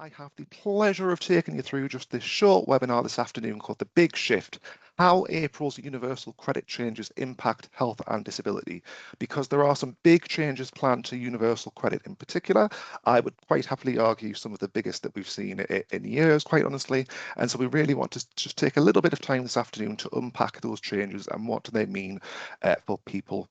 I have the pleasure of taking you through just this short webinar this afternoon called The Big Shift, how April's universal credit changes impact health and disability. Because there are some big changes planned to universal credit in particular, I would quite happily argue some of the biggest that we've seen in years, quite honestly. And so we really want to just take a little bit of time this afternoon to unpack those changes and what do they mean for people,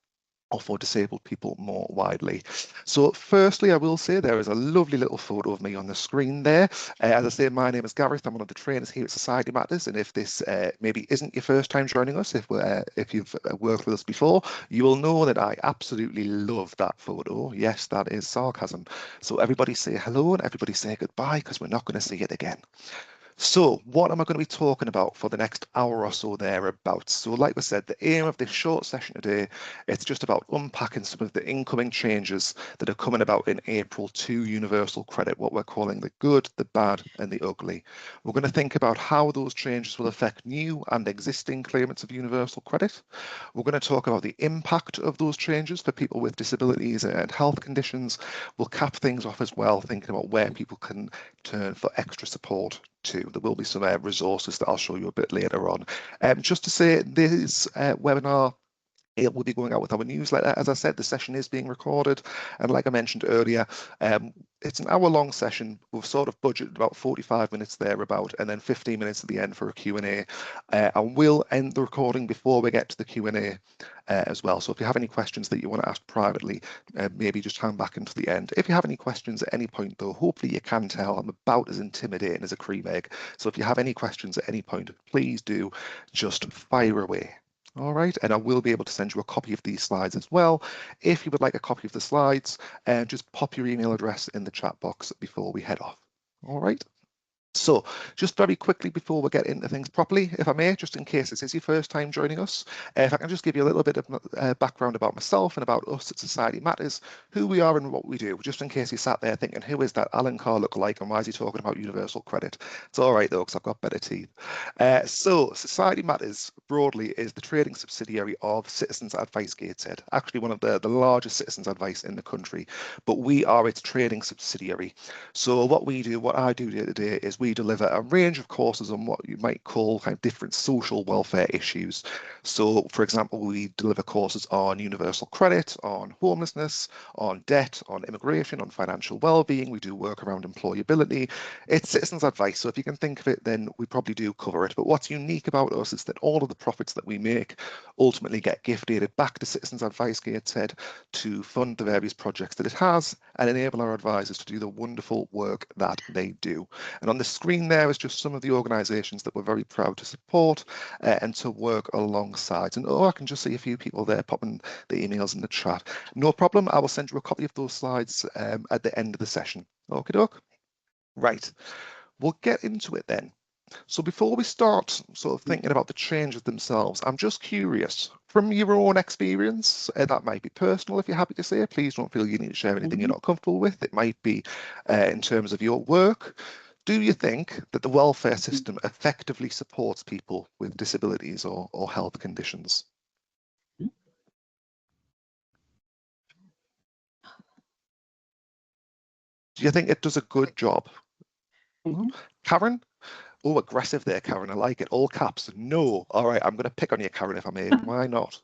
or for disabled people more widely. So firstly, I will say there is a lovely little photo of me on the screen there. As I say, my name is Gareth. I'm one of the trainers here at Society Matters. And if this maybe isn't your first time joining us, if you've worked with us before, you will know that I absolutely love that photo. Yes, that is sarcasm. So everybody say hello and everybody say goodbye, because we're not going to see it again. So what am I going to be talking about for the next hour or so thereabouts? So like I said, the aim of this short session today, it's just about unpacking some of the incoming changes that are coming about in April to universal credit, what we're calling the good, the bad and the ugly. We're going to think about how those changes will affect new and existing claimants of universal credit. We're going to talk about the impact of those changes for people with disabilities and health conditions. We'll cap things off as well, thinking about where people can turn for extra support too. There will be some resources that I'll show you a bit later on. Just to say, this webinar, it will be going out with our newsletter. As I said, the session is being recorded. And like I mentioned earlier, it's an hour-long session. We've sort of budgeted about 45 minutes thereabout, and then 15 minutes at the end for a Q&A. And we'll end the recording before we get to the Q&A as well. So if you have any questions that you want to ask privately, maybe just hang back into the end. If you have any questions at any point, though, hopefully you can tell I'm about as intimidating as a cream egg. So if you have any questions at any point, please do just fire away. All right, and I will be able to send you a copy of these slides as well. If you would like a copy of the slides, just pop your email address in the chat box before we head off. All right. So just very quickly before we get into things properly, if I may, just in case this is your first time joining us, if I can just give you a little bit of background about myself and about us at Society Matters, who we are and what we do, just in case you sat there thinking, who is that Alan Carr look like and why is he talking about universal credit? It's all right though, because I've got better teeth. So Society Matters broadly is the trading subsidiary of Citizens Advice Gateshead, actually one of the largest citizens advice in the country, but we are its trading subsidiary. So what I do today is we deliver a range of courses on what you might call kind of different social welfare issues. So, for example, we deliver courses on universal credit, on homelessness, on debt, on immigration, on financial well-being. We do work around employability. It's citizens advice, so if you can think of it, then we probably do cover it. But what's unique about us is that all of the profits that we make ultimately get gift-aided back to Citizens Advice Gateshead to fund the various projects that it has and enable our advisors to do the wonderful work that they do. And on the screen there is just some of the organisations that we're very proud to support and to work alongside. And I can just see a few people there popping the emails in the chat. No problem, I will send you a copy of those slides at the end of the session. Okie doke. Right, we'll get into it then. So before we start sort of thinking about the changes themselves, I'm just curious, from your own experience, that might be personal if you're happy to say it, please don't feel you need to share anything you're not comfortable with. It might be in terms of your work. Do you think that the welfare system effectively supports people with disabilities or health conditions? Do you think it does a good job? Karen? Oh, aggressive there, Karen. I like it. All caps. No. All right, I'm going to pick on you, Karen, if I may. Why not?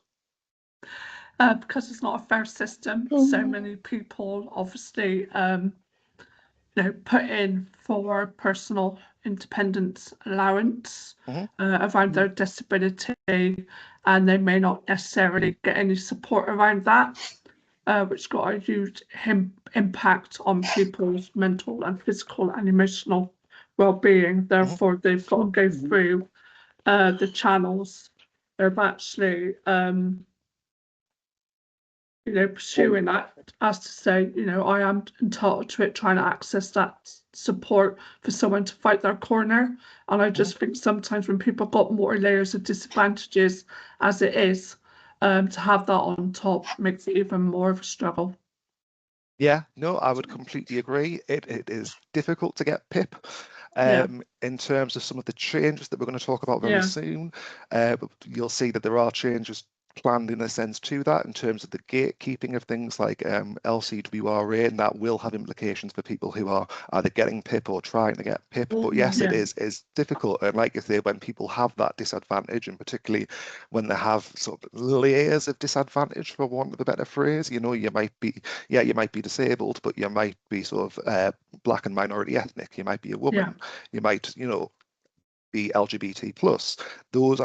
Because it's not a fair system. So many people obviously put in for personal independence allowance around their disability, and they may not necessarily get any support around that, which got a huge impact on people's mental and physical and emotional well-being. Therefore, they've got to go through the channels of actually pursuing that, as to say, I am entitled to it, trying to access that support for someone to fight their corner. And I just think sometimes when people got more layers of disadvantages as it is, to have that on top makes it even more of a struggle. Yeah, no, I would completely agree. It is difficult to get PIP. In terms of some of the changes that we're going to talk about very soon, but you'll see that there are changes planned in a sense to that in terms of the gatekeeping of things like LCWRA, and that will have implications for people who are either getting PIP or trying to get PIP. But yes, Yeah. it is difficult, and like you say, when people have that disadvantage, and particularly when they have sort of layers of disadvantage, for want of a better phrase, you might be, you might be disabled, but you might be sort of black and minority ethnic, you might be a woman, you might, be LGBT plus. Those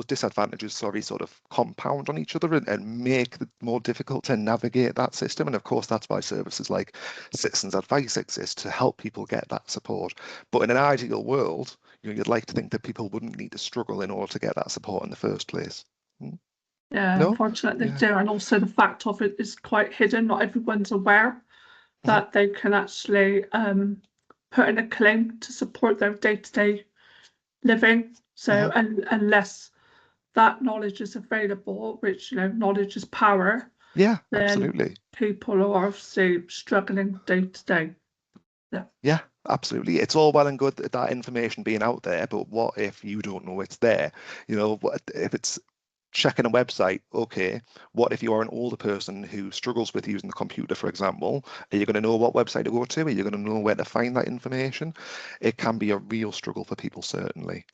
disadvantages, sort of compound on each other and make it more difficult to navigate that system. And of course, that's why services like Citizens Advice exist, to help people get that support. But in an ideal world, you'd like to think that people wouldn't need to struggle in order to get that support in the first place. Yeah, No? unfortunately they do. And also the fact of it is quite hidden. Not everyone's aware that they can actually put in a claim to support their day-to-day living. So unless that knowledge is available, which knowledge is power, Yeah, then absolutely. people are obviously struggling day to day. Yeah, absolutely. It's all well and good that information being out there, but what if you don't know it's there? What if it's checking a website? Okay, what if you are an older person who struggles with using the computer, for example? Are you going to know what website to go to? Are you going to know where to find that information? It can be a real struggle for people, certainly.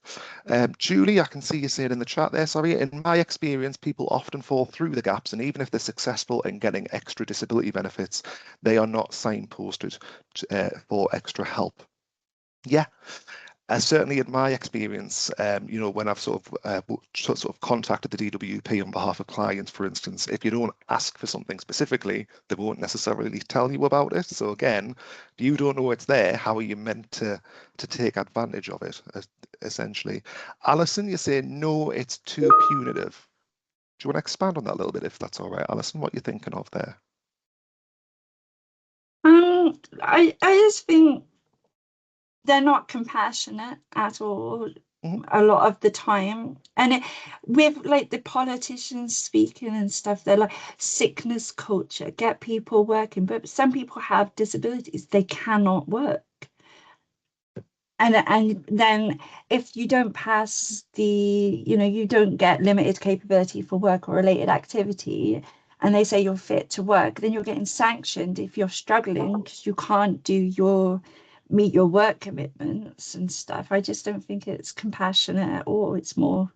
Julie, I can see you saying in the chat there, sorry, in my experience, people often fall through the gaps, and even if they're successful in getting extra disability benefits, they are not signposted for extra help. Yeah, certainly in my experience, when I've sort of contacted the DWP on behalf of clients, for instance, if you don't ask for something specifically, they won't necessarily tell you about it. So again, if you don't know it's there, how are you meant to take advantage of it, essentially? Alison, you say, no, it's too punitive. Do you want to expand on that a little bit, if that's all right, Alison? What you're thinking of there? I just think they're not compassionate at all a lot of the time. And with like the politicians speaking and stuff, they're like sickness culture, get people working. But some people have disabilities, they cannot work. And then if you don't pass you don't get limited capability for work or related activity, and they say you're fit to work, then you're getting sanctioned if you're struggling because you can't meet your work commitments and stuff. I just don't think it's compassionate at all. It's more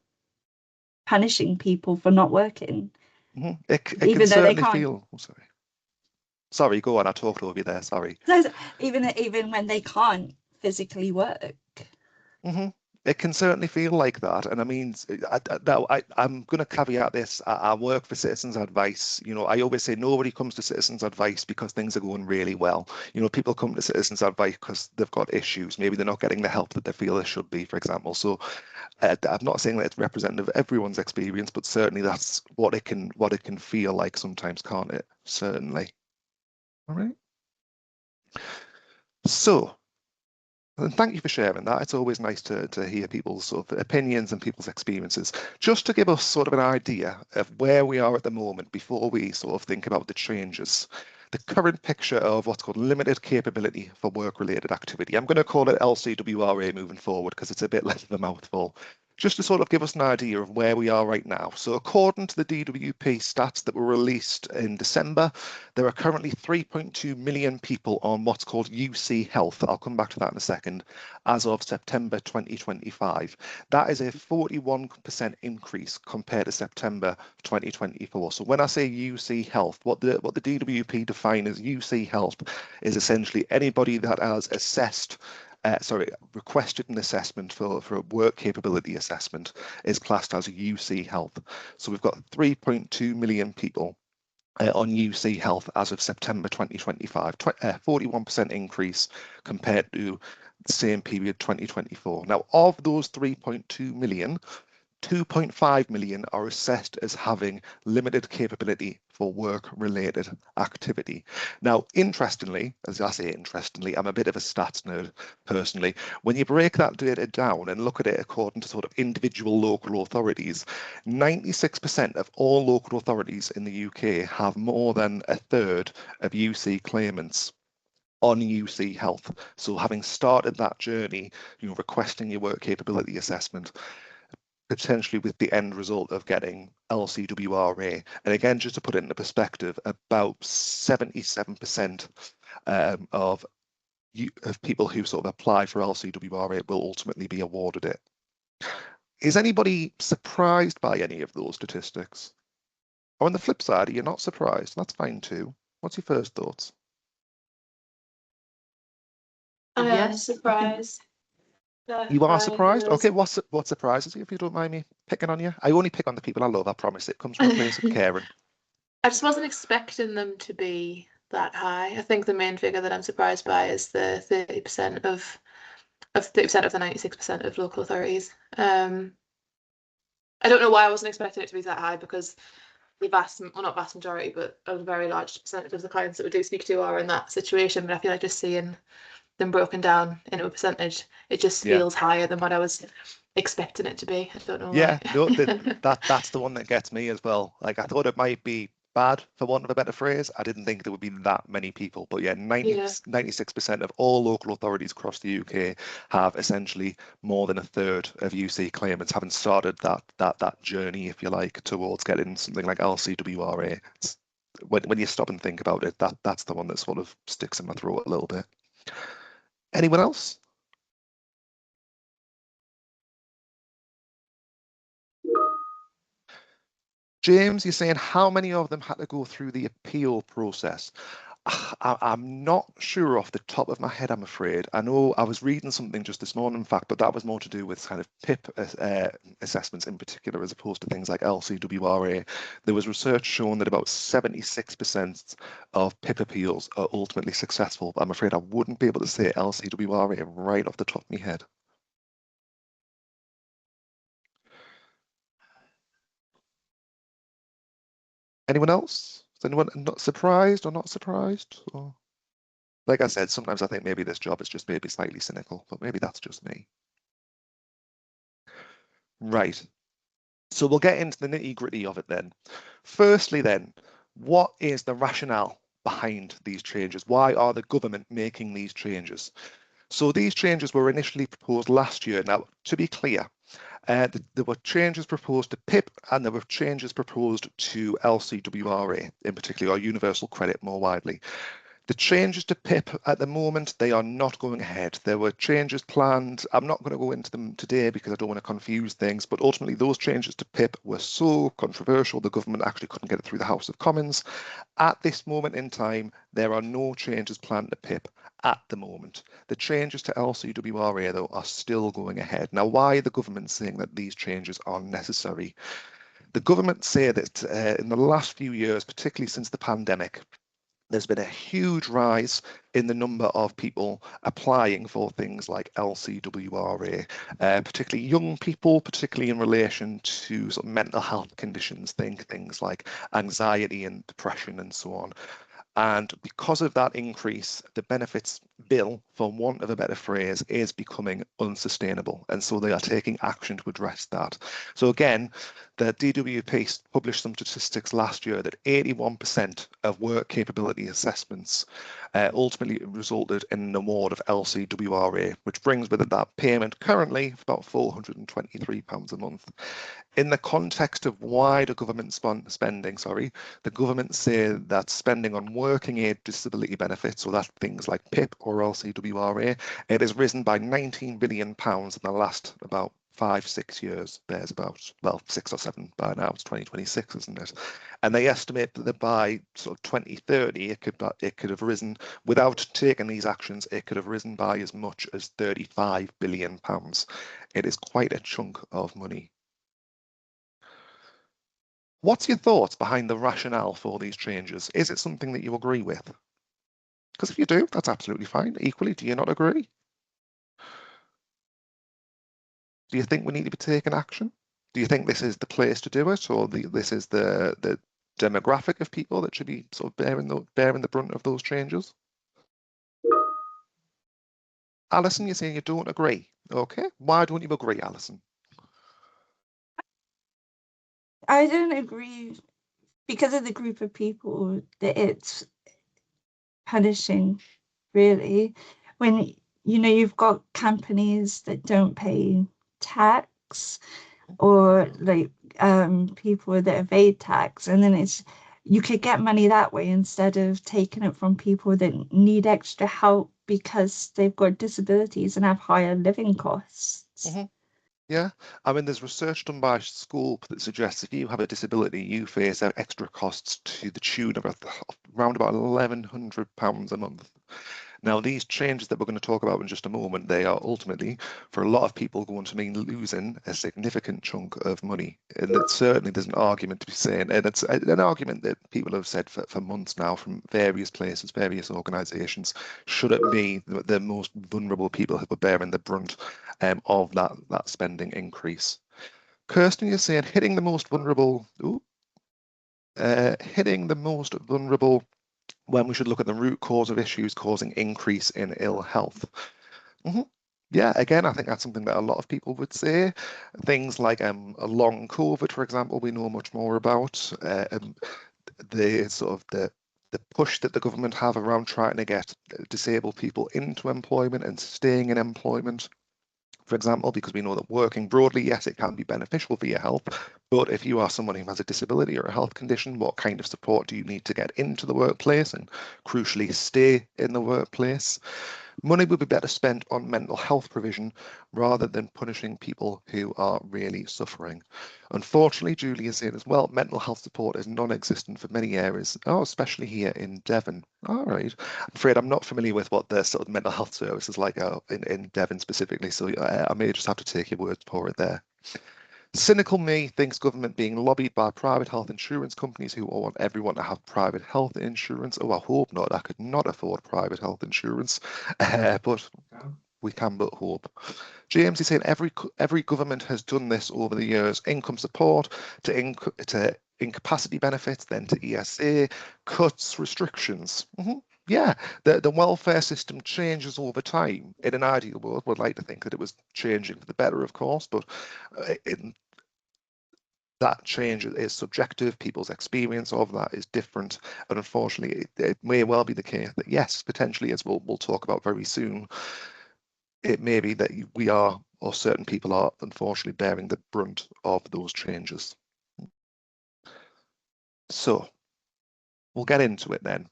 punishing people for not working. It even can though they certainly can't. feel. Oh, sorry, go on. I talked over you there. Sorry. Even when they can't physically work. It can certainly feel like that. And I mean, I'm going to caveat this. I work for Citizens Advice. I always say nobody comes to Citizens Advice because things are going really well. People come to Citizens Advice because they've got issues. Maybe they're not getting the help that they feel they should be, for example. So I'm not saying that it's representative of everyone's experience, but certainly that's what it can feel like sometimes, can't it? Certainly. All right. So, and thank you for sharing that. It's always nice to hear people's sort of opinions and people's experiences. Just to give us sort of an idea of where we are at the moment before we sort of think about the changes. The current picture of what's called limited capability for work-related activity. I'm going to call it LCWRA moving forward because it's a bit less of a mouthful. Just to sort of give us an idea of where we are right now. So according to the DWP stats that were released in December, there are currently 3.2 million people on what's called UC Health. I'll come back to that in a second, as of September 2025. That is a 41% increase compared to September 2024. So when I say UC Health, what the DWP define as UC Health is essentially anybody that has requested an assessment for a work capability assessment is classed as UC Health. So we've got 3.2 million people on UC Health as of September 2025, 41% increase compared to the same period 2024. Now, of those 3.2 million, 2.5 million are assessed as having limited capability for work-related activity. Now, interestingly, as I say interestingly, I'm a bit of a stats nerd personally. When you break that data down and look at it according to sort of individual local authorities, 96% of all local authorities in the UK have more than a third of UC claimants on UC Health. So having started that journey, requesting your work capability assessment, potentially with the end result of getting LCWRA. And again, just to put it into perspective, about 77% of people who sort of apply for LCWRA will ultimately be awarded it. Is anybody surprised by any of those statistics? Or on the flip side, are you not surprised? That's fine too. What's your first thoughts? I am Yes, surprised. You are surprised? was- Okay, what surprises you, if you don't mind me picking on you? I only pick on the people I love, I promise. It comes from a place of caring. I just wasn't expecting them to be that high. I think the main figure that I'm surprised by is the 30% of 30% of the 96% of local authorities. I don't know why I wasn't expecting it to be that high, because the vast, well, not vast majority, but a very large percentage of the clients that we do speak to are in that situation. But I feel like just seeing them broken down into a percentage, it just Yeah. feels higher than what I was expecting it to be. I don't know Yeah, why. no, that's the one that gets me as well. Like, I thought it might be bad, for want of a better phrase. I didn't think there would be that many people, but yeah, 96% of all local authorities across the UK have essentially more than a third of UC claimants having started that journey, if you like, towards getting something like LCWRA. It's, when you stop and think about it, that's the one that sort of sticks in my throat a little bit. Anyone else? James, you're saying how many of them had to go through the appeal process? I'm not sure off the top of my head, I'm afraid. I know I was reading something just this morning, in fact, but that was more to do with kind of PIP assessments in particular, as opposed to things like LCWRA. There was research showing that about 76% of PIP appeals are ultimately successful. But I'm afraid I wouldn't be able to say LCWRA right off the top of my head. Anyone else? Is anyone not surprised or not surprised? Or... Like I said, sometimes I think maybe this job is just maybe slightly cynical, but maybe that's just me. Right. So we'll get into the nitty-gritty of it then. Firstly then, what is the rationale behind these changes? Why are the government making these changes? So these changes were initially proposed last year. Now, to be clear, there were changes proposed to PIP and there were changes proposed to LCWRA in particular, or universal credit more widely. The changes to PIP at the moment, they are not going ahead. There were changes planned. I'm not going to go into them today because I don't want to confuse things, but ultimately those changes to PIP were so controversial, the government actually couldn't get it through the House of Commons. At this moment in time, there are no changes planned to PIP at the moment. The changes to LCWRA, though, are still going ahead. Now, why are the government saying that these changes are necessary? The government say that in the last few years, particularly since the pandemic, there's been a huge rise in the number of people applying for things like LCWRA, particularly young people, particularly in relation to sort of mental health conditions, things like anxiety and depression and so on. And because of that increase, the benefits bill, for want of a better phrase, is becoming unsustainable. And so they are taking action to address that. So again, the DWP published some statistics last year that 81% of work capability assessments ultimately resulted in an award of LCWRA, which brings with it that payment currently of about £423 a month. In the context of wider government spending, the government say that spending on working age disability benefits, so that's things like PIP or LCWRA, it has risen by £19 billion in the last about 5-6 years. There's about, well, 6 or 7 by now. It's 2026, isn't it? And they estimate that by sort of 2030, it could have risen, without taking these actions, it could have risen by as much as £35 billion. It is quite a chunk of money. What's your thoughts behind the rationale for these changes? Is it something that you agree with? Because if you do, that's absolutely fine. Equally, do you not agree? Do you think we need to be taking action? Do you think this is the place to do it, or this is the demographic of people that should be sort of bearing the brunt of those changes? Alison, you're saying you don't agree. Okay, why don't you agree, Alison? I don't agree because of the group of people that it's punishing, really. When you've got companies that don't pay tax, or like people that evade tax, and then you could get money that way instead of taking it from people that need extra help because they've got disabilities and have higher living costs. Yeah, I mean, there's research done by Scope that suggests if you have a disability, you face extra costs to the tune of around about £1,100 a month. Now, these changes that we're going to talk about in just a moment, they are ultimately, for a lot of people, going to mean losing a significant chunk of money. And it certainly there's an argument to be saying, and it's an argument that people have said for months now from various places, various organisations. Should it be the most vulnerable people who are bearing the brunt of that spending increase? Kirsten, you're saying hitting the most vulnerable, when we should look at the root cause of issues causing increase in ill health. Yeah, again, I think that's something that a lot of people would say. Things like a long COVID, for example, we know much more about. The sort of the push that the government have around trying to get disabled people into employment and staying in employment, for example, because we know that working broadly, yes, it can be beneficial for your health, but if you are someone who has a disability or a health condition, what kind of support do you need to get into the workplace and crucially stay in the workplace? Money would be better spent on mental health provision rather than punishing people who are really suffering. Unfortunately, Julie is saying as well, mental health support is non-existent for many areas, especially here in Devon. All right. I'm afraid I'm not familiar with what the sort of mental health service is like in Devon specifically, so I may just have to take your word for it there. Cynical me thinks government being lobbied by private health insurance companies who want everyone to have private health insurance. Oh, I hope not. I could not afford private health insurance, but we can but hope. James is saying every government has done this over the years. Income support to incapacity benefits, then to ESA, cuts, restrictions. Yeah, the welfare system changes over time. In an ideal world, we'd like to think that it was changing for the better, of course, but that change is subjective. People's experience of that is different, and unfortunately, it may well be the case that yes, potentially, as we'll talk about very soon, it may be that we are, or certain people are, unfortunately bearing the brunt of those changes. So we'll get into it then.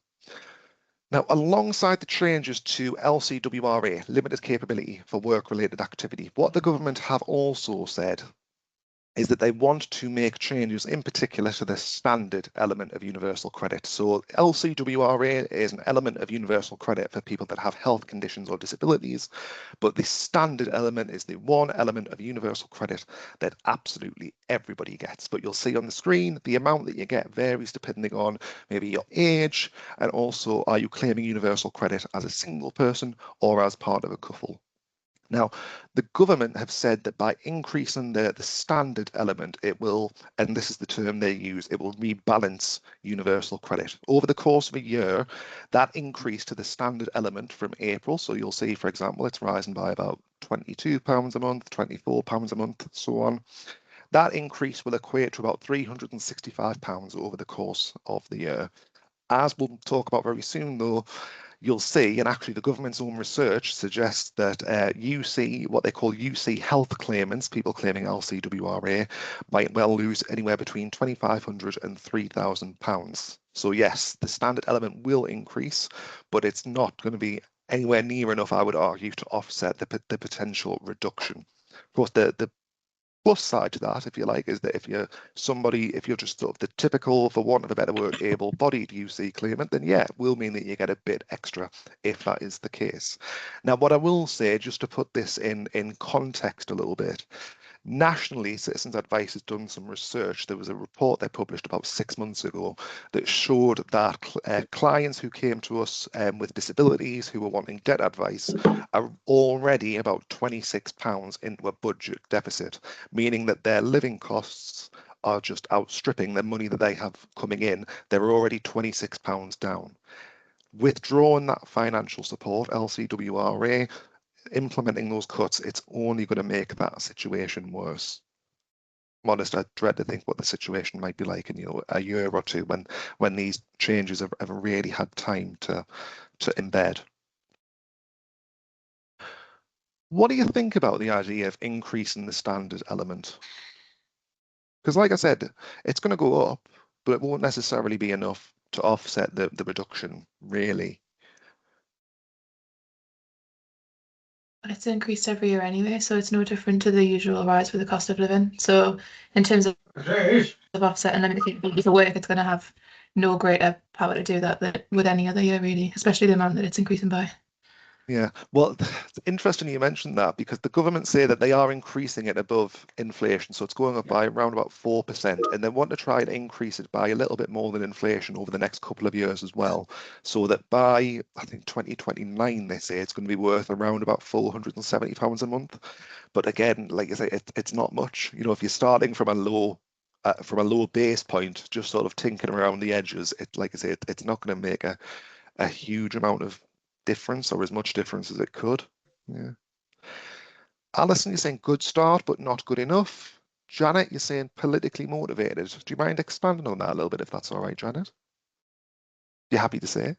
Now, alongside the changes to LCWRA, limited capability for work-related activity, what the government have also said is that they want to make changes in particular to the standard element of universal credit. So LCWRA is an element of universal credit for people that have health conditions or disabilities, but the standard element is the one element of universal credit that absolutely everybody gets. But you'll see on the screen, the amount that you get varies depending on maybe your age, and also are you claiming universal credit as a single person or as part of a couple. Now, the government have said that by increasing the standard element, it will, and this is the term they use, it will rebalance universal credit. Over the course of a year, that increase to the standard element from April, so you'll see, for example, it's rising by about £22 a month, £24 a month, so on. That increase will equate to about £365 over the course of the year. As we'll talk about very soon, though, you'll see, and actually the government's own research suggests that UC, what they call UC health claimants, people claiming LCWRA, might well lose anywhere between £2,500 and £3,000. So yes, the standard element will increase, but it's not going to be anywhere near enough, I would argue, to offset the potential reduction. Of course, the plus side to that, if you like, is that if you're just sort of the typical, for want of a better word, able-bodied UC claimant, then yeah, it will mean that you get a bit extra if that is the case. Now, what I will say, just to put this in context a little bit, nationally, Citizens Advice has done some research. There was a report they published about 6 months ago that showed that clients who came to us with disabilities who were wanting debt advice are already about £26 into a budget deficit, meaning that their living costs are just outstripping the money that they have coming in. They're already £26 down. Withdrawing that financial support, LCWRA, implementing those cuts, it's only going to make that situation worse. I'm honest, I dread to think what the situation might be like in a year or two when these changes have really had time to embed. What do you think about the idea of increasing the standard element? Because like I said, it's going to go up, but it won't necessarily be enough to offset the reduction, really. But it's increased every year anyway, so it's no different to the usual rise with the cost of living. So in terms of offset and limited capability for work, it's going to have no greater power to do that with any other year, really, especially the amount that it's increasing by. Yeah, well, it's interesting you mentioned that because the government say that they are increasing it above inflation. So it's going up by around about 4%, and they want to try and increase it by a little bit more than inflation over the next couple of years as well. So that by, I think, 2029, they say it's going to be worth around about £470 a month. But again, like I say, it's not much. You know, if you're starting from a low base point, just sort of tinkering around the edges, like I say, it's not going to make a huge amount of difference or as much difference as it could. Yeah. Alison, you're saying good start, but not good enough. Janet, you're saying politically motivated. Do you mind expanding on that a little bit, if that's all right, Janet? You happy to say?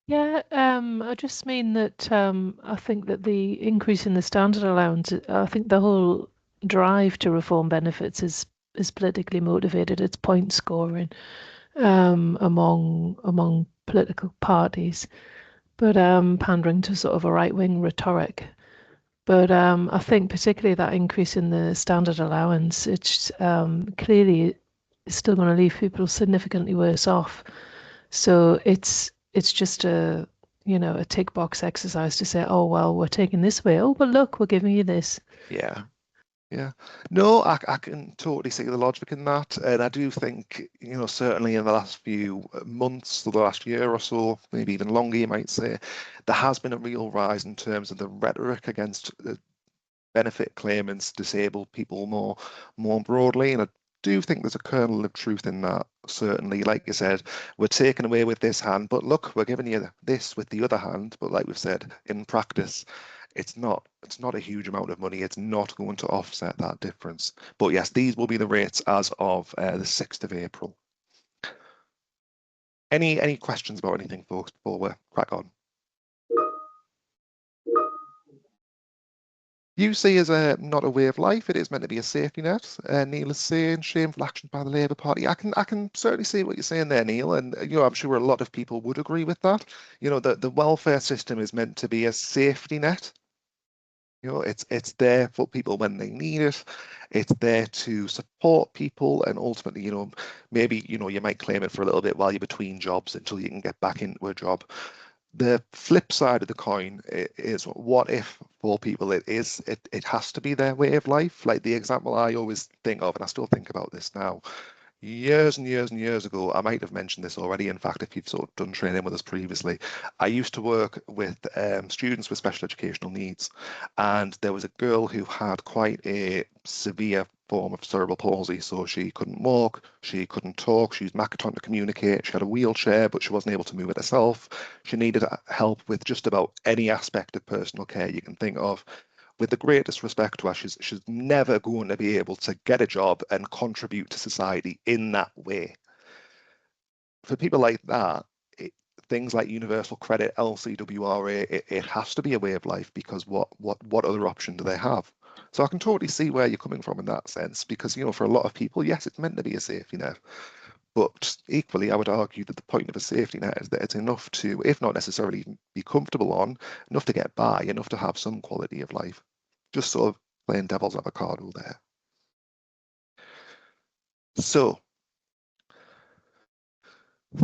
Yeah, I just mean that I think that the increase in the standard allowance, I think the whole drive to reform benefits is politically motivated. It's point scoring among political parties, but pandering to sort of a right-wing rhetoric. But I think particularly that increase in the standard allowance, it's clearly still going to leave people significantly worse off. So it's just a tick box exercise to say, oh well, we're taking this way. Oh, but look, we're giving you this. Yeah. Yeah. No, I can totally see the logic in that. And I do think, certainly in the last few months, the last year or so, maybe even longer, you might say, there has been a real rise in terms of the rhetoric against benefit claimants, disabled people more broadly. And I do think there's a kernel of truth in that, certainly. Like you said, we're taking away with this hand, but look, we're giving you this with the other hand. But like we've said, in practice, it's not a huge amount of money. It's not going to offset that difference. But yes, these will be the rates as of the 6th of April. Any questions about anything, folks, before we crack on? UC is not a way of life. It is meant to be a safety net. Neil is saying shameful action by the Labour Party. I can certainly see what you're saying there, Neil, and I'm sure a lot of people would agree with that. The welfare system is meant to be a safety net. It's there for people when they need it. It's there to support people, and ultimately, maybe you might claim it for a little bit while you're between jobs until you can get back into a job. The flip side of the coin is, what if for people it has to be their way of life? Like the example I always think of, and I still think about this now, years and years and years ago, I might have mentioned this already. In fact, if you've sort of done training with us previously, I used to work with students with special educational needs, and there was a girl who had quite a severe form of cerebral palsy. So she couldn't walk, she couldn't talk, she used Makaton to communicate, she had a wheelchair, but she wasn't able to move it herself. She needed help with just about any aspect of personal care you can think of. With the greatest respect to her, she's never going to be able to get a job and contribute to society in that way. For people like that, things like universal credit, LCWRA, it has to be a way of life, because what other option do they have? So I can totally see where you're coming from in that sense, because for a lot of people, yes, it's meant to be a safety net. But equally, I would argue that the point of a safety net is that it's enough to, if not necessarily be comfortable on, enough to get by, enough to have some quality of life. Just sort of playing devil's avocado there. So,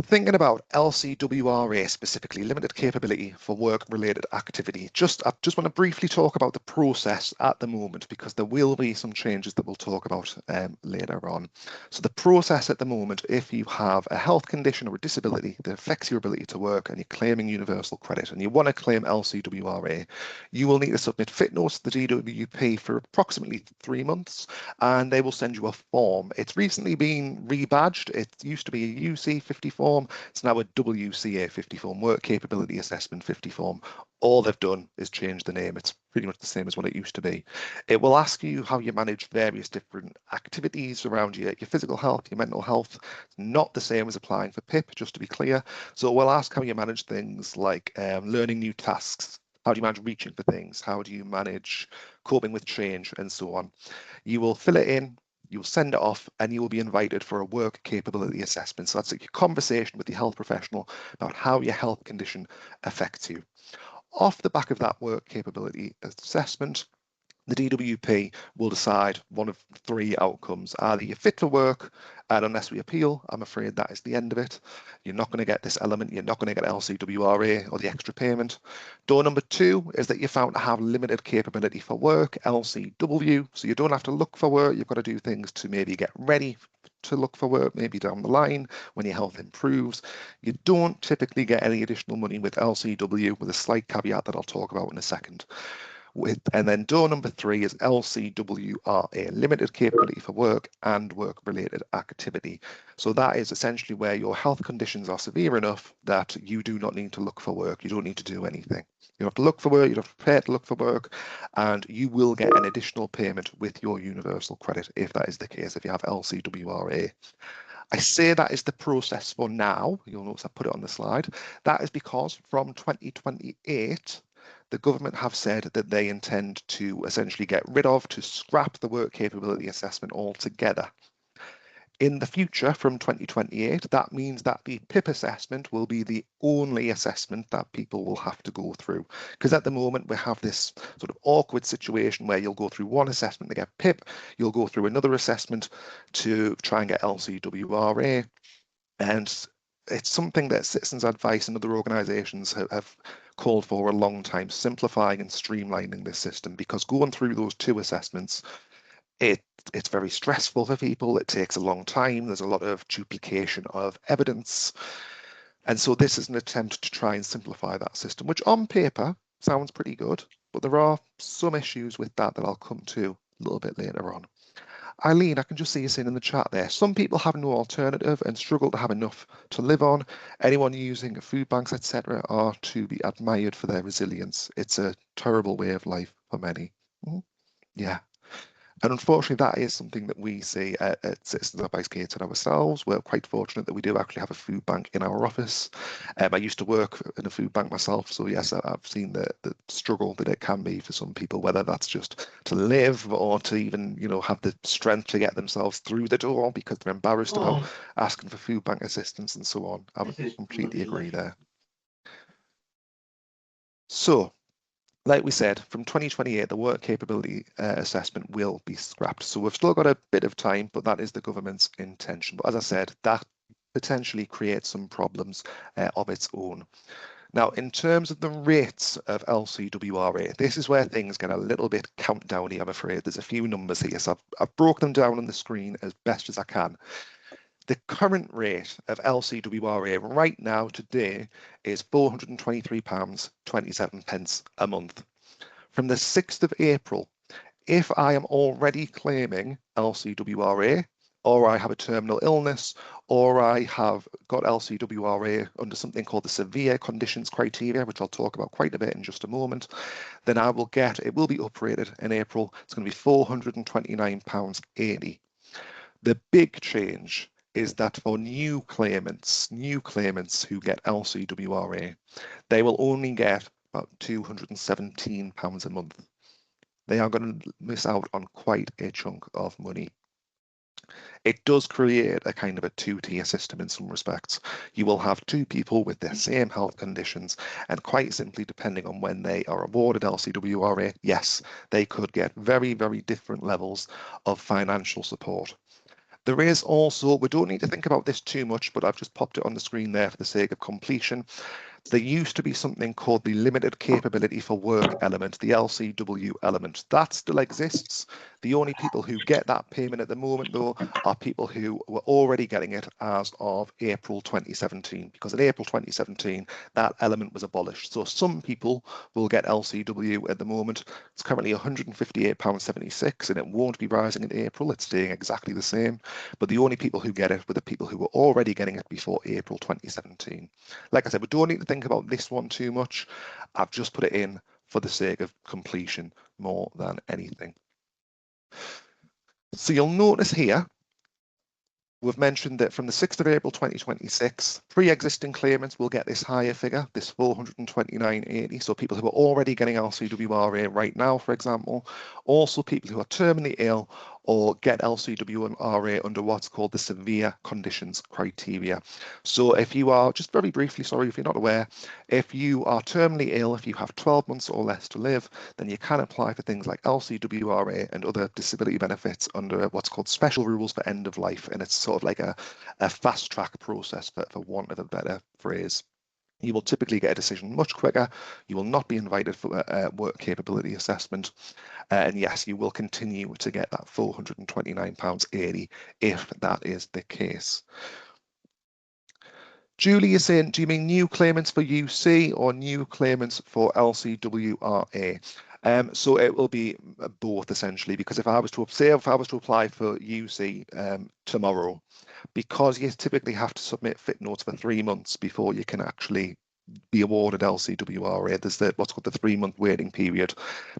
thinking about LCWRA specifically, limited capability for work-related activity. I just want to briefly talk about the process at the moment, because there will be some changes that we'll talk about later on. So the process at the moment, if you have a health condition or a disability that affects your ability to work and you're claiming universal credit and you want to claim LCWRA, you will need to submit fit notes to the DWP for approximately 3 months, and they will send you a form. It's recently been rebadged. It used to be a UC 50 form. It's now a WCA 50 form, Work Capability Assessment 50 form. All they've done is change the name. It's pretty much the same as what it used to be. It will ask you how you manage various different activities around your physical health, your mental health. It's not the same as applying for PIP, just to be clear. So it will ask how you manage things like learning new tasks. How do you manage reaching for things? How do you manage coping with change, and so on? You will fill it in. you'll send it off and you will be invited for a work capability assessment. So that's a conversation with your health professional about how your health condition affects you. Off the back of that work capability assessment, the DWP will decide one of three outcomes. Either you're fit for work, and unless we appeal, I'm afraid that is the end of it. You're not going to get this element, you're not going to get LCWRA or the extra payment. Door number two is that you're found to have limited capability for work, LCW, so you don't have to look for work, you've got to do things to maybe get ready to look for work, maybe down the line when your health improves. You don't typically get any additional money with LCW, with a slight caveat that I'll talk about in a second. And then door number three is LCWRA, limited capability for work and work-related activity. So that is essentially where your health conditions are severe enough that you do not need to look for work. You don't need to do anything. You don't have to look for work, you don't have to prepare to look for work, and you will get an additional payment with your universal credit if that is the case, if you have LCWRA. I say that is the process for now. You'll notice I put it on the slide. That is because from 2028, the government have said that they intend to essentially get rid of, to scrap the work capability assessment altogether. In the future, from 2028, that means that the PIP assessment will be the only assessment that people will have to go through. Because at the moment, we have this sort of awkward situation where you'll go through one assessment to get PIP, you'll go through another assessment to try and get LCWRA. And it's something that Citizens Advice and other organisations have called for a long time, simplifying and streamlining this system, because going through those two assessments, it's very stressful for people. It takes a long time. There's a lot of duplication of evidence. And so this is an attempt to try and simplify that system, which on paper sounds pretty good, but there are some issues with that I'll come to a little bit later on. Eileen, I can just see you saying in the chat there, some people have no alternative and struggle to have enough to live on. Anyone using food banks, etc., are to be admired for their resilience. It's a terrible way of life for many. Yeah. And unfortunately, that is something that we see at Citizens Advice Catered ourselves. We're quite fortunate that we do actually have a food bank in our office. I used to work in a food bank myself, so yes, I've seen the struggle that it can be for some people, whether that's just to live or to even, have the strength to get themselves through the door because they're embarrassed about asking for food bank assistance and so on. I would completely agree there. So, like we said, from 2028, the work capability assessment will be scrapped. So we've still got a bit of time, but that is the government's intention. But as I said, that potentially creates some problems of its own. Now, in terms of the rates of LCWRA, this is where things get a little bit countdowny, I'm afraid. There's a few numbers here, so I've broke them down on the screen as best as I can. The current rate of LCWRA right now today is £423.27 a month. From the 6th of April, if I am already claiming LCWRA, or I have a terminal illness, or I have got LCWRA under something called the severe conditions criteria, which I'll talk about quite a bit in just a moment, then it will be uprated in April. It's going to be £429.80. The big change is that for new claimants who get LCWRA, they will only get about £217 a month. They are going to miss out on quite a chunk of money. It does create a kind of a two-tier system in some respects. You will have two people with the same health conditions, and quite simply, depending on when they are awarded LCWRA, yes, they could get very, very different levels of financial support. There is also, we don't need to think about this too much, but I've just popped it on the screen there for the sake of completion. There used to be something called the limited capability for work element, the LCW element. That still exists. The only people who get that payment at the moment, though, are people who were already getting it as of April 2017, because in April 2017, that element was abolished. So some people will get LCW at the moment. It's currently £158.76, and it won't be rising in April. It's staying exactly the same. But the only people who get it were the people who were already getting it before April 2017. Like I said, we don't need to think about this one too much. I've just put it in for the sake of completion more than anything. So you'll notice here, we've mentioned that from the 6th of April 2026, pre-existing claimants will get this higher figure, this £429.80. So people who are already getting LCWRA right now, for example, also people who are terminally ill or get LCWRA under what's called the severe conditions criteria. So if you are, just very briefly, sorry if you're not aware, if you are terminally ill, if you have 12 months or less to live, then you can apply for things like LCWRA and other disability benefits under what's called special rules for end of life. And it's sort of like a fast track process, for want of a better phrase. You will typically get a decision much quicker. You will not be invited for a work capability assessment. And yes, you will continue to get that £429.80 if that is the case. Julie is saying, do you mean new claimants for UC or new claimants for LCWRA? So it will be both essentially, because if I was to apply for UC tomorrow, because you typically have to submit fit notes for 3 months before you can actually be awarded LCWRA. There's what's called the 3-month waiting period.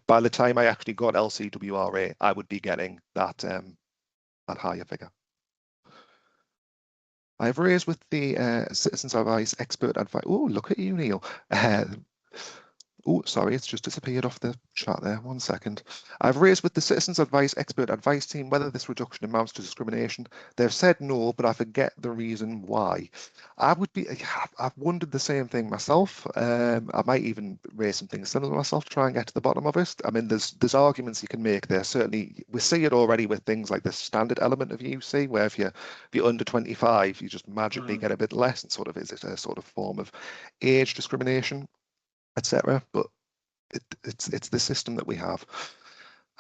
By the time I actually got LCWRA, I would be getting that higher figure. I've raised with the Citizens Advice Expert Advice. Oh, look at you, Neil. Oh, sorry, it's just disappeared off the chat there. 1 second. I've raised with the Citizens Advice Expert Advice team whether this reduction amounts to discrimination. They've said no, but I forget the reason why. I've wondered the same thing myself. I might even raise some things similar to myself to try and get to the bottom of it. I mean, there's arguments you can make there. Certainly, we see it already with things like the standard element of UC, where if you're under 25, you just magically get a bit less, and sort of is it a sort of form of age discrimination, etc. But it's the system that we have.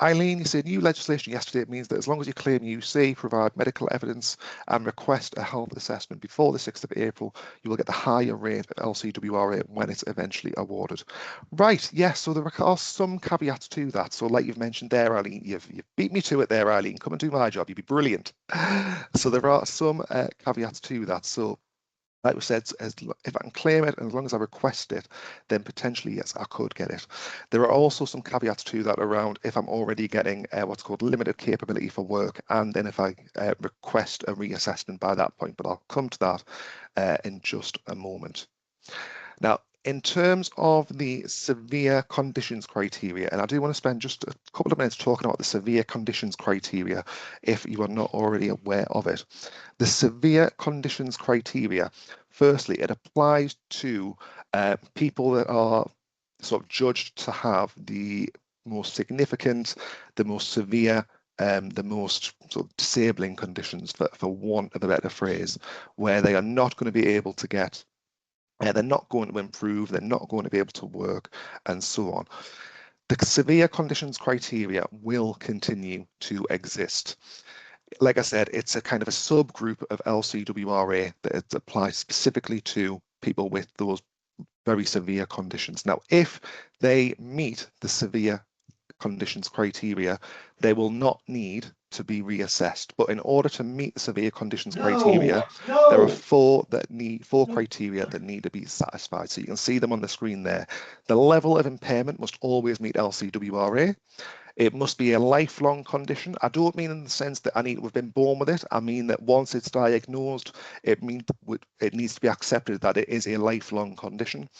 Eileen, you said new legislation yesterday means that as long as you claim UC, provide medical evidence and request a health assessment before the 6th of April, you will get the higher rate of LCWRA when it's eventually awarded. Right, yes, so there are some caveats to that. So like you've mentioned there, Eileen, you've beat me to it there, Eileen. Come and do my job, you'd be brilliant. So there are some caveats to that. So like we said, if I can claim it, and as long as I request it, then potentially, yes, I could get it. There are also some caveats to that around if I'm already getting what's called limited capability for work, and then if I request a reassessment by that point, but I'll come to that in just a moment. Now, in terms of the severe conditions criteria, and I do want to spend just a couple of minutes talking about the severe conditions criteria if you are not already aware of it. The severe conditions criteria, firstly, it applies to people that are sort of judged to have the most significant, the most severe, the most sort of disabling conditions, for want of a better phrase, where they are not going to be able to get they're not going to improve, they're not going to be able to work, and so on. The severe conditions criteria will continue to exist. Like I said, it's a kind of a subgroup of LCWRA that applies specifically to people with those very severe conditions. Now, if they meet the severe conditions criteria, they will not need to be reassessed. But in order to meet the severe conditions criteria, there are four criteria that need to be satisfied. So you can see them on the screen there. The level of impairment must always meet LCWRA. It must be a lifelong condition. I don't mean in the sense that I need to have been born with it. I mean that once it's diagnosed, it needs to be accepted that it is a lifelong condition.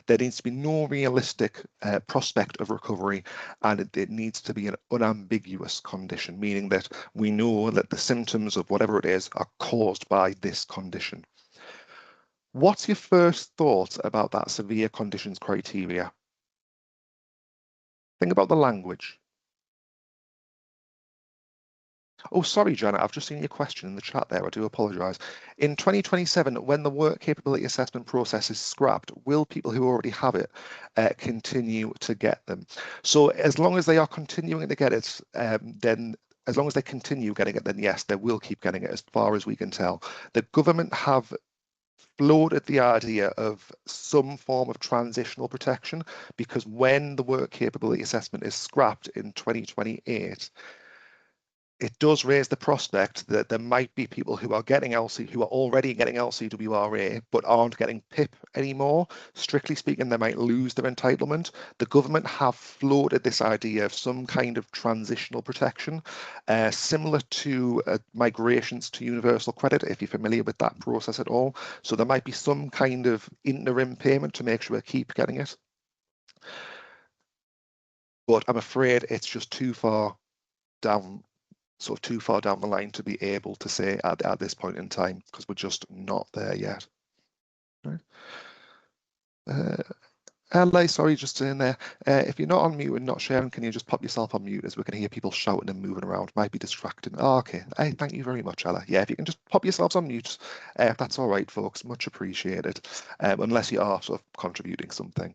There needs to be no realistic prospect of recovery, and it needs to be an unambiguous condition, meaning that we know that the symptoms of whatever it is are caused by this condition. What's your first thought about that severe conditions criteria? Think about the language. Oh, sorry, Janet, I've just seen your question in the chat there. I do apologise. In 2027, when the work capability assessment process is scrapped, will people who already have it continue to get them? So as long as they are continuing to get it, then as long as they continue getting it, then yes, they will keep getting it as far as we can tell. The government have floated the idea of some form of transitional protection, because when the work capability assessment is scrapped in 2028, it does raise the prospect that there might be people who are already getting LCWRA but aren't getting PIP anymore. Strictly speaking, they might lose their entitlement. The government have floated this idea of some kind of transitional protection, similar to migrations to universal credit, if you're familiar with that process at all. So there might be some kind of interim payment to make sure we keep getting it. But I'm afraid it's just too far down sort of too far down the line to be able to say at this point in time, because we're just not there yet. Right. LA, sorry, just in there. If you're not on mute and not sharing, can you just pop yourself on mute, as we can hear people shouting and moving around? Might be distracting. Oh, okay. Hey, thank you very much, Ella. Yeah, if you can just pop yourselves on mute, if that's all right, folks, much appreciated. Unless you are sort of contributing something.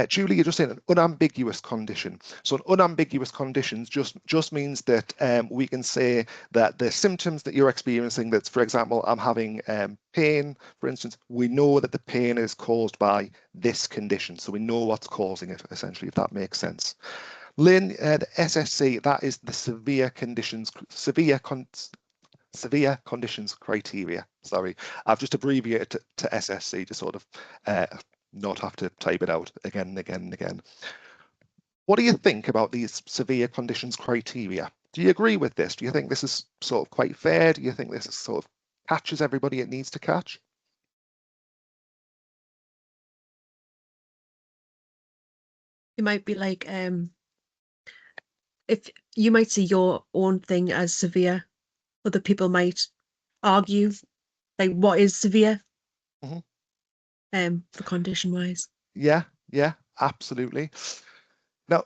Julie, you're just saying an unambiguous condition. So an unambiguous condition just means that we can say that the symptoms that you're experiencing, that's, for example, I'm having pain, for instance, we know that the pain is caused by this condition. So we know what's causing it, essentially, if that makes sense. Lynn, the SSC, that is the severe conditions criteria. Sorry, I've just abbreviated to SSC to sort of not have to type it out again and again and again. What do you think about these severe conditions criteria? Do you agree with this? Do you think this is sort of quite fair? Do you think this is sort of catches everybody it needs to catch? It might be like if you might see your own thing as severe, other people might argue like what is severe for condition wise. Yeah, absolutely. Now,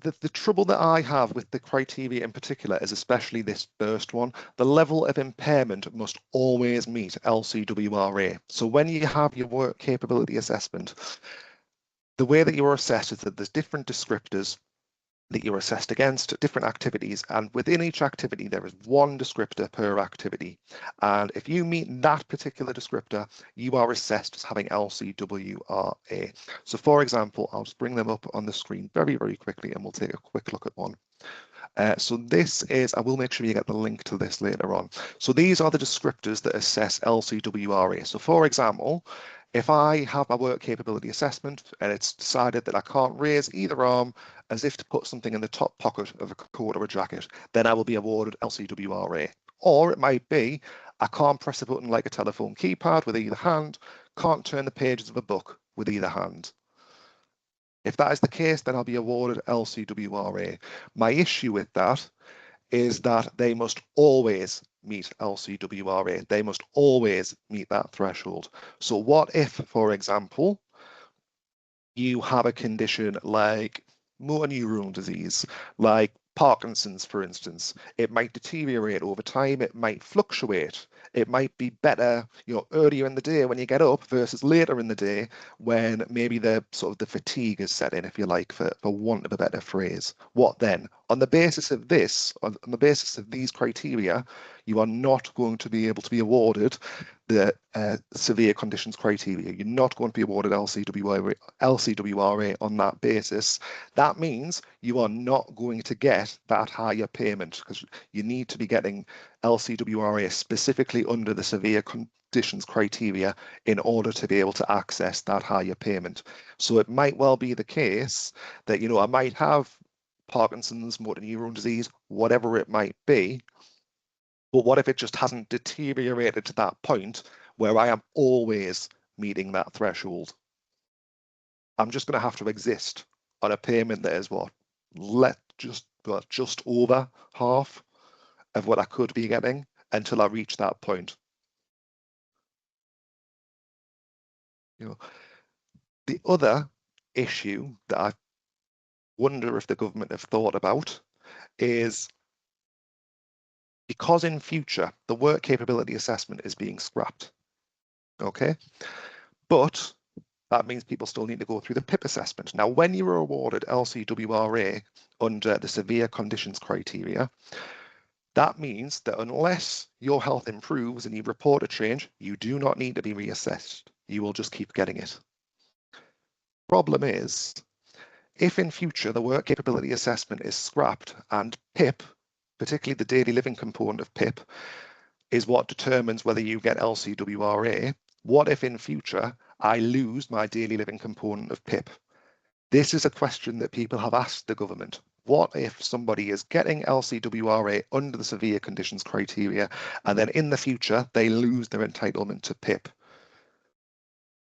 the trouble that I have with the criteria in particular is especially this first one. The level of impairment must always meet LCWRA. So when you have your work capability assessment, the way that you're assessed is that there's different descriptors that you're assessed against, different activities, and within each activity there is one descriptor per activity. And if you meet that particular descriptor, you are assessed as having LCWRA. So for example, I'll just bring them up on the screen very, very quickly and we'll take a quick look at one. So this is, I will make sure you get the link to this later on. So these are the descriptors that assess LCWRA. So for example, if I have my work capability assessment and it's decided that I can't raise either arm as if to put something in the top pocket of a coat or a jacket, then I will be awarded LCWRA. Or it might be, I can't press a button like a telephone keypad with either hand, can't turn the pages of a book with either hand. If that is the case, then I'll be awarded LCWRA. My issue with that is that they must always meet LCWRA. They must always meet that threshold. So what if, for example, you have a condition like motor neuron disease, like Parkinson's, for instance? It might deteriorate over time, it might fluctuate. It might be better, earlier in the day when you get up versus later in the day when maybe the sort of the fatigue is set in, if you like, for want of a better phrase. What then? On the basis of this, on the basis of these criteria, you are not going to be able to be awarded the severe conditions criteria. You're not going to be awarded LCWRA on that basis. That means you are not going to get that higher payment because you need to be getting LCWRA specifically under the severe conditions criteria in order to be able to access that higher payment. So it might well be the case that, I might have Parkinson's, motor neuron disease, whatever it might be, but what if it just hasn't deteriorated to that point where I am always meeting that threshold? I'm just going to have to exist on a payment that is just over half of what I could be getting until I reach that point. The other issue that I wonder if the government have thought about is because in future the work capability assessment is being scrapped. Okay, but that means people still need to go through the PIP assessment. Now, when you are awarded LCWRA under the severe conditions criteria, that means that unless your health improves and you report a change, you do not need to be reassessed. You will just keep getting it. Problem is, if in future the work capability assessment is scrapped and PIP, particularly the daily living component of PIP, is what determines whether you get LCWRA, what if in future I lose my daily living component of PIP? This is a question that people have asked the government. What if somebody is getting LCWRA under the severe conditions criteria and then in the future they lose their entitlement to PIP?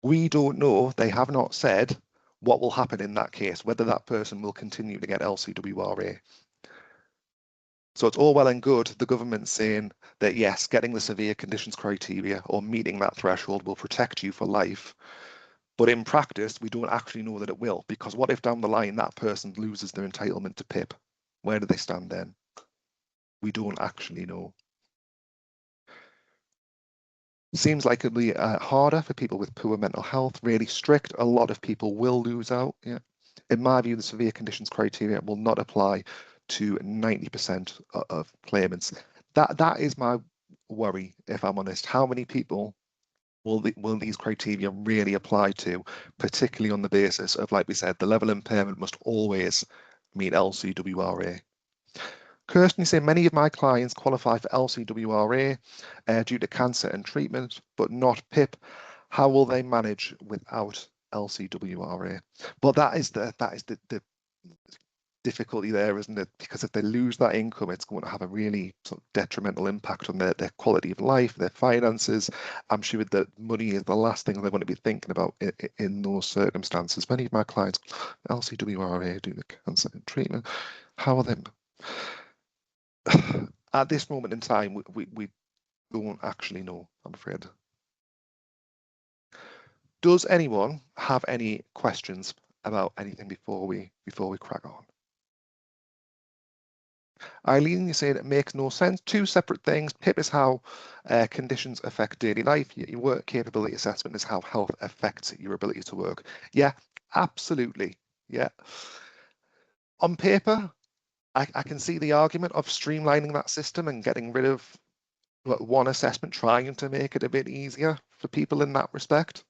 We don't know, they have not said what will happen in that case, whether that person will continue to get LCWRA. So it's all well and good, the government saying that, yes, getting the severe conditions criteria or meeting that threshold will protect you for life. But in practice, we don't actually know that it will, because what if down the line that person loses their entitlement to PIP? Where do they stand then? We don't actually know. Seems like it'll be harder for people with poor mental health, really strict. A lot of people will lose out. Yeah. In my view, the severe conditions criteria will not apply to 90% of claimants. That is my worry, if I'm honest. How many people will these criteria really apply to, particularly on the basis of, like we said, the level of impairment must always meet LCWRA. Kirsten, you say many of my clients qualify for LCWRA due to cancer and treatment, but not PIP. How will they manage without LCWRA? Well, that is the difficulty there, isn't it? Because if they lose that income, it's going to have a really sort of detrimental impact on their quality of life, their finances. I'm sure that money is the last thing they're going to be thinking about in those circumstances. Many of my clients, LCWRA, do the cancer and treatment. How are they? At this moment in time, we don't actually know, I'm afraid. Does anyone have any questions about anything before we crack on? Eileen, you saying it makes no sense. Two separate things. PIP is how conditions affect daily life. Your work capability assessment is how health affects your ability to work. Yeah, absolutely. Yeah. On paper, I can see the argument of streamlining that system and getting rid of one assessment, trying to make it a bit easier for people in that respect.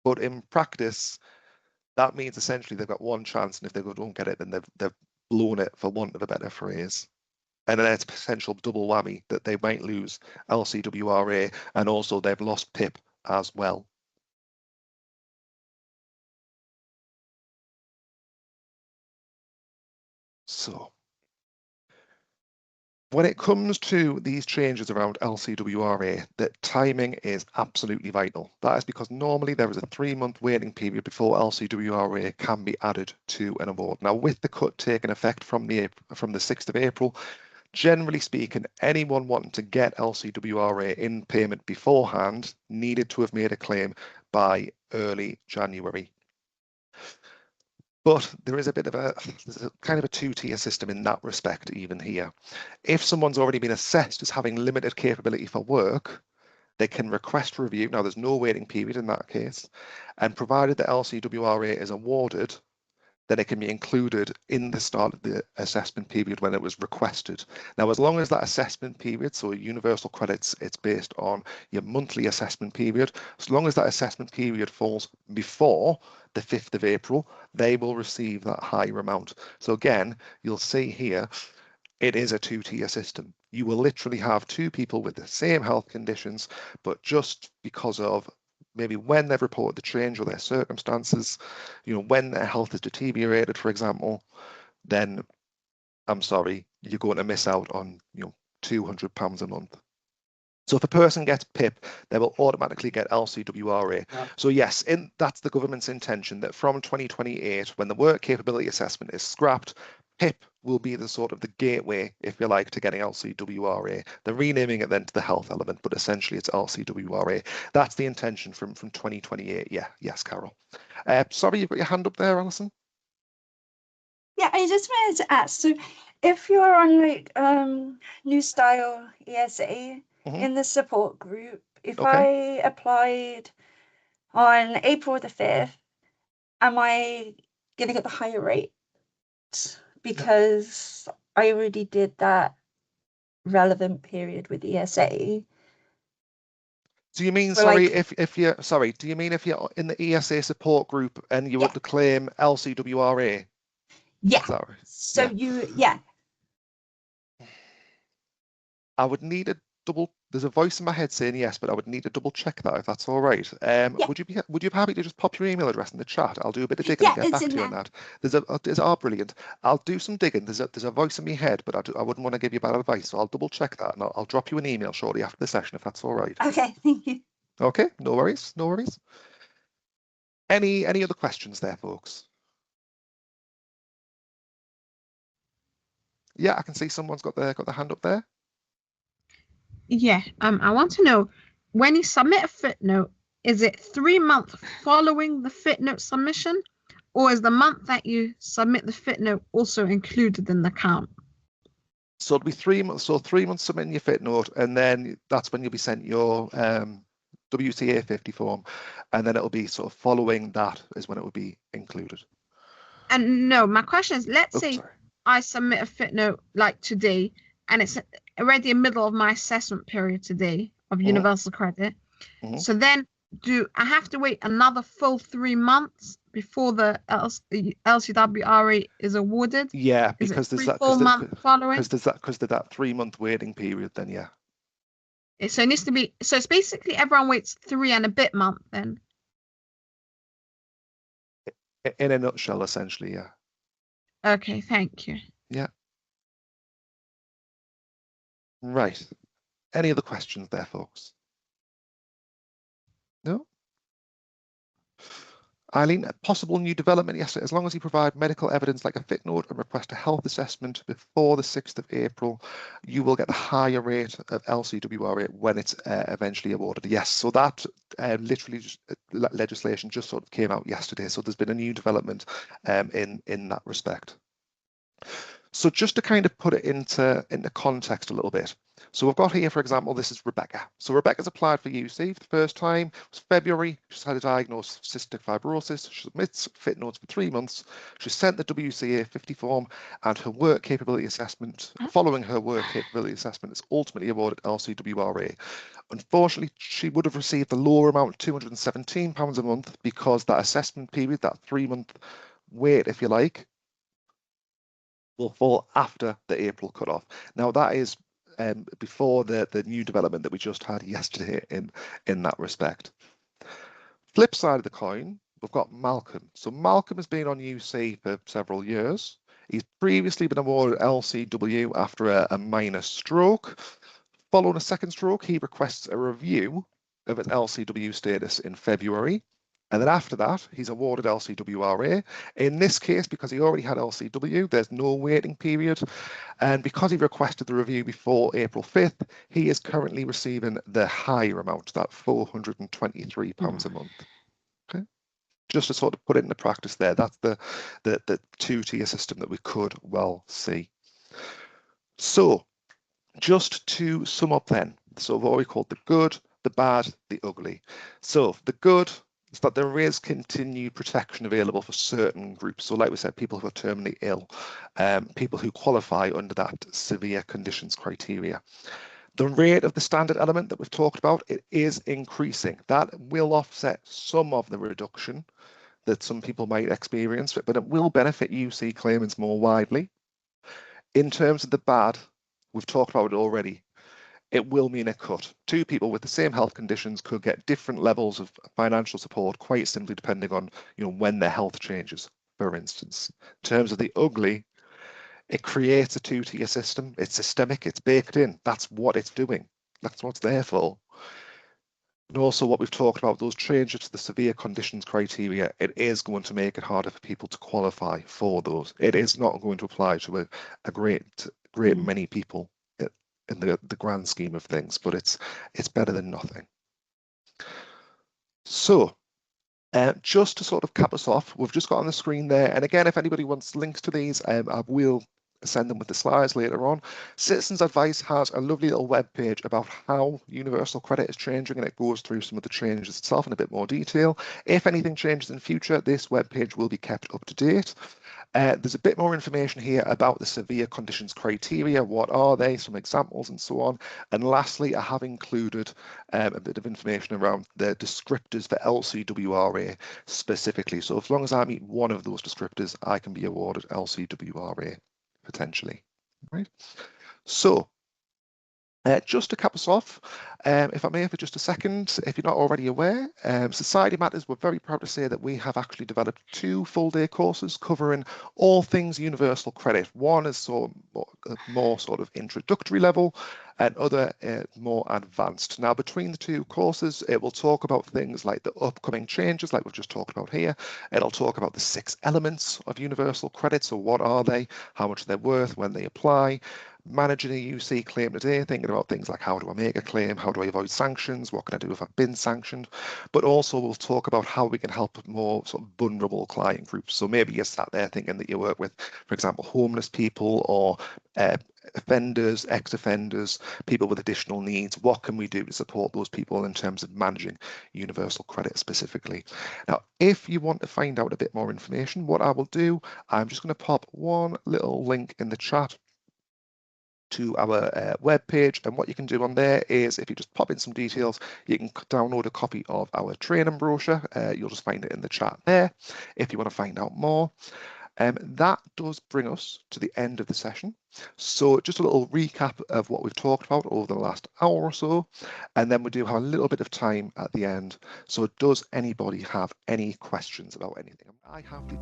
But in practice, that means essentially they've got one chance, and if they don't get it, then they've blown it, for want of a better phrase. And then it's a potential double whammy that they might lose LCWRA and also they've lost PIP as well. So when it comes to these changes around LCWRA, that timing is absolutely vital. That is because normally there is a 3-month waiting period before LCWRA can be added to an award. Now, with the cut taking effect from the 6th of April, generally speaking, anyone wanting to get LCWRA in payment beforehand needed to have made a claim by early January. But there is there's a kind of a two-tier system in that respect even here. If someone's already been assessed as having limited capability for work, they can request review. Now, there's no waiting period in that case. And provided the LCWRA is awarded, then it can be included in the start of the assessment period when it was requested. Now, as long as that assessment period, so universal credits, it's based on your monthly assessment period, as long as that assessment period falls before the 5th of April, they will receive that higher amount. So again, you'll see here, it is a two-tier system. You will literally have two people with the same health conditions, but just because of maybe when they've reported the change or their circumstances, when their health is deteriorated, for example, then I'm sorry, you're going to miss out on, £200 a month. So if a person gets PIP, they will automatically get LCWRA. Yeah. So yes, that's the government's intention that from 2028, when the work capability assessment is scrapped, PIP will be the sort of the gateway, if you like, to getting LCWRA. They're renaming it then to the health element, but essentially it's LCWRA. That's the intention from 2028. Yeah, yes, Carol. Sorry, you've got your hand up there, Alison. Yeah, I just wanted to ask, so if you're on New Style ESA in the support group, if I applied on April the 5th, am I going to get the higher rate? Because I already did that relevant period with ESA. Do you mean, sorry, if you're, sorry, do you mean if you're in the ESA support group and you want to claim LCWRA? Yeah. Sorry. So yeah. I would need a there's a voice in my head saying yes, but I would need to double check that if that's all right. Would you be happy to just pop your email address in the chat? I'll do a bit of digging and get back to you on that. Brilliant. I'll do some digging. There's a voice in my head, but I wouldn't want to give you bad advice, so I'll double check that and I'll drop you an email shortly after the session if that's all right. Okay, thank you. Okay, no worries, no worries. Any other questions there, folks? Yeah, I can see someone's got their hand up there. Yeah, I want to know, when you submit a footnote, is it 3 months following the footnote submission, or is the month that you submit the footnote also included in the count? So it'll be 3 months. So 3 months submitting your footnote, and then that's when you'll be sent your WCA 50 form, and then it'll be sort of following that is when it will be included. And no, my question is, let's Oh, say sorry. I submit a footnote like today, and it's already in the middle of my assessment period today of universal credit. So then do I have to wait another full 3 months before the LCWRA is awarded? Yeah, Is it because there's 3 that full months following? because there's that 3 month waiting period. Then yeah. So it needs to be, so it's basically everyone waits 3 and a bit month then. In a nutshell, essentially, yeah. Okay, thank you. Yeah. Right. Any other questions there, folks? No? Eileen, a possible new development, yes, as long as you provide medical evidence like a fit note and request a health assessment before the 6th of April, you will get the higher rate of LCWRA when it's eventually awarded. Yes, so that literally just, legislation just sort of came out yesterday, so there's been a new development in that respect. So just to kind of put it into context a little bit. So we've got here, for example, this is Rebecca. So Rebecca's applied for UC for the first time. It was February. She's had a diagnosis of cystic fibrosis. She submits fit notes for 3 months. She's sent the WCA 50 form, and her work capability assessment, following her work capability assessment, is ultimately awarded LCWRA. Unfortunately, she would have received the lower amount, £217 a month, because that assessment period, that 3 month wait, if you like, will fall after the April cutoff. Now that is before the new development that we just had yesterday in that respect. Flip side of the coin, we've got Malcolm. So Malcolm has been on UC for several years. He's previously been awarded LCW after a minor stroke. Following a second stroke, he requests a review of his LCW status in February. And then after that, he's awarded LCWRA. In this case, because he already had LCW, there's no waiting period. And because he requested the review before April 5th, he is currently receiving the higher amount, that £423 a month. Okay. Just to sort of put it into practice there, that's the two-tier system that we could well see. So just to sum up then, so what we call the good, the bad, the ugly. So the good is that there is continued protection available for certain groups. So like we said, people who are terminally ill, people who qualify under that severe conditions criteria. The rate of the standard element that we've talked about, it is increasing. That will offset some of the reduction that some people might experience, but it will benefit UC claimants more widely. In terms of the bad, we've talked about it already. It will mean a cut. Two people with the same health conditions could get different levels of financial support, quite simply depending on when their health changes, for instance. In terms of the ugly, it creates a two-tier system. It's systemic, it's baked in. That's what it's doing. That's what it's there for. And also what we've talked about, those changes to the severe conditions criteria, it is going to make it harder for people to qualify for those. It is not going to apply to a great many people in the grand scheme of things, but it's better than nothing. So just to sort of cap us off, we've just got on the screen there, and again, if anybody wants links to these, I will send them with the slides later on. Citizens Advice has a lovely little web page about how universal credit is changing, and it goes through some of the changes itself in a bit more detail. If anything changes in future, this web page will be kept up to date. There's a bit more information here about the severe conditions criteria. What are they? Some examples and so on. And lastly, I have included a bit of information around the descriptors for LCWRA specifically. So as long as I meet one of those descriptors, I can be awarded LCWRA potentially. Right. So just to cap us off, If I may for just a second, if you're not already aware, Society Matters, we're very proud to say that we have actually developed 2 full-day courses covering all things universal credit. One is more sort of introductory level, and other more advanced. Now, between the 2 courses, it will talk about things like the upcoming changes, like we've just talked about here. It'll talk about the 6 elements of universal credit. So what are they, how much they're worth, when they apply, managing a UC claim today, thinking about things like how do I make a claim, how do I avoid sanctions, what can I do if I've been sanctioned, but also we'll talk about how we can help more sort of vulnerable client groups. So maybe you're sat there thinking that you work with, for example, homeless people or offenders, ex-offenders, people with additional needs. What can we do to support those people in terms of managing universal credit specifically? Now, if you want to find out a bit more information, what I will do, I'm just going to pop one little link in the chat to our web page, and what you can do on there is if you just pop in some details, you can download a copy of our training brochure. You'll just find it in the chat there if you want to find out more. That does bring us to the end of the session. So just a little recap of what we've talked about over the last hour or so, and then we do have a little bit of time at the end. So does anybody have any questions about anything? I have the